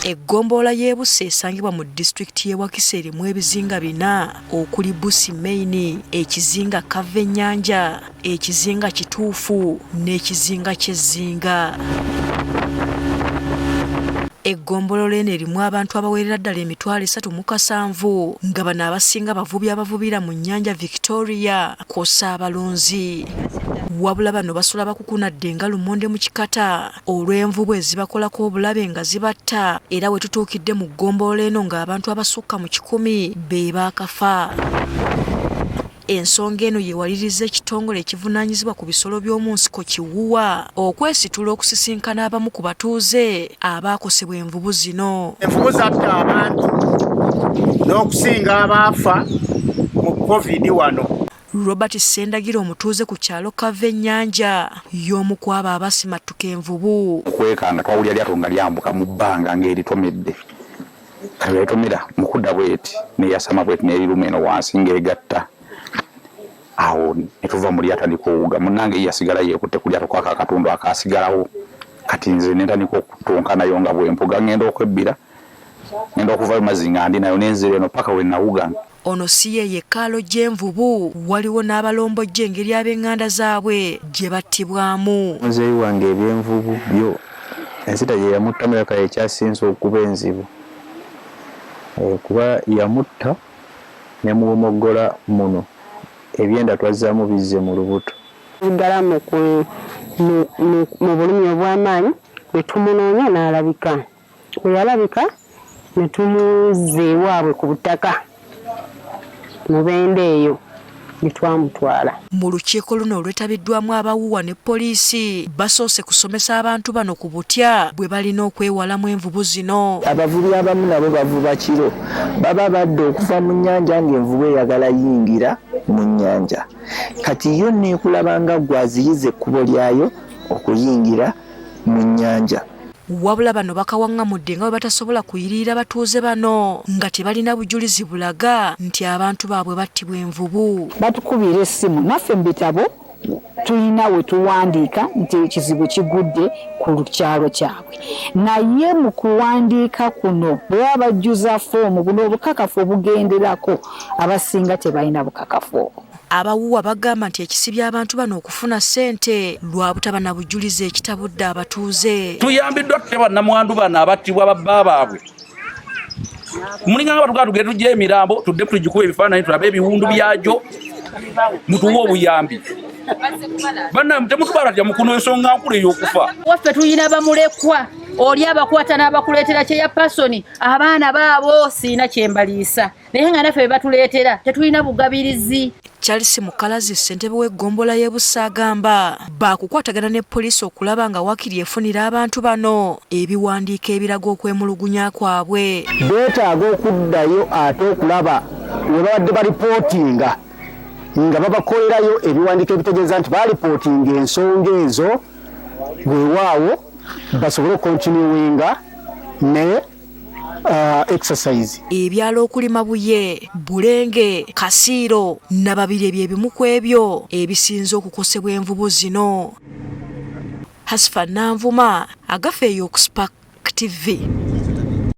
Eggombolola y'e Busse esangibwa mu disitulikiti y'e Wakiso erimu ebizinga 4 okuli Busi Main, ekizinga Kavennyanja, ekizinga Kituufu n'ekizinga ky'Ezzinga. Eggombolola eno erimu abantu abawerera ddala 370 nga bano abasinga bavubi abavubira mu nnyanja Victoria kw'ossa abalunzi. Wabula bano basula bakukunadde nga lumonde mu kikata olw'envubu ezibakolako obulabe nga zibatta, era we tutuukidde mu ggombolola eno ng'abantu abasukka mu 100 be baakafa. Ensonga eno yeewaliriza ekitongole ekivunaanyizibwa ku bisolo by'omu nsiko Kiwuwa okwesitula okusisinkana abamu ku batuuze abaakosebwa envubu zino. Envubu zatta abantu n'okusinga abaafa mu COVID wano. Robert Ssendagira omutuuze ku kyalo Kavennyanja y'omu ku abo abasimattuka envubu. Kwekanga twawulira lyato nga lyambuka mu bbanga ng'eritomedde. Eritomera mu kudda bweti n'eyasama bweti n'eriruma eno wansi ng'egatta. Awo ne tuva mu lyato ndikuwuga munnange yasigala yeekutte ku lyato kwako akatundu akaasigalawo. Kati nze ne ntandika okutunka nayo nga bwempuga ngenda okwebbira. Ngenda okuvayo mazzi nga ndi nayo n'enzira eno paka we nawuga. Ono si ye yekkaalo gy'envubu, waliwo n'abalombojja engeri ab'eŋŋanda zaabwe gye battibwamu. Muzeeyi wange eby'envubu byo ensita gye yamuttamu yakale ekyasinze okuba enzibu. Kuba yamutta ne muwomoggola muno ebyenda twazzaamu bizze mu lubuto. Ddala mu bulumi obw'amaanyi ne tumunoonya n'alabika. Bwe yalabika ne tumuzza ewaabwe ku butaka. Mubende eyo nitwamutwala. Mu lukiiko luno olwetabiddwamu abawuwa ne poliisi basoose kusomesa abantu bano ku butya bwe balina okwewalamu envubu zino. Abavubi abamu nabo bavuba kiro baba badde okuva mu nnyanja ng'envubu eyagala yingira mu nnyanja. Kati yo neekulabanga gwaziyiza ekkubo lyayo okuyingira mu nnyanja. Wabula bano bakawaŋŋamudde nga bwe batasobola kuyirira batuuze bano nga tebalina bujulizi bulaga nti abantu baabwe battibwa envubu. Batukubira essimu naffe mu bitabo tulina we tuwandiika nti ekizibu kigudde ku kyalo kyabwe. Naye mu kuwandiika kuno bwe baba bajjuza foomu buno obukakafu obugenderako abasinga tebalina bukakafu. Abawuwa bagamba nti ekisibya abantu bano okufuna ssente lwa butaba na bujulizi ekitabudde abatuuze. Tuyambiddwa tuteba namwandu bano abattibwa babba baabwe. Mulinganga batugaa tugende tujja emirambo tudde tugikuba ebifaananyi tulabe ebiwundu byagyo mutuwe obuyambi. Bannange temutubala tya mukuno ensonga nkulu ey'okufa. Waffe tuyina bamulekwa oli abakwata n'abakuleetera kyeya pasoni abaana baabo siina kyembaliisa naye nga naffe bebatuleetera tetulina bugabirizi. Charles Mukalazi ssentebe w'eggombolola y'e Busse agamba baakukwatagana ne poliisi okulaba nga Waakiri efunira abantu bano ebiwandiiko ebiraga okwemulugunya kwabwe. Beetaaga okuddayo ate okulaba we babadde balipootinga nga babakolerayo ebiwandiiko ebitegeeza nti balipootinga ensonga ezo weewaawo basobole okontinuwinga ne exercise. Ebyalo okuli Mabuye, Bulenge, Kasiiro Nababiri by'ebimu ku ebyo ebisinze okukosebwa envubu zino. Hasifa Nanvuma, Agafeeyo ku Spark TV.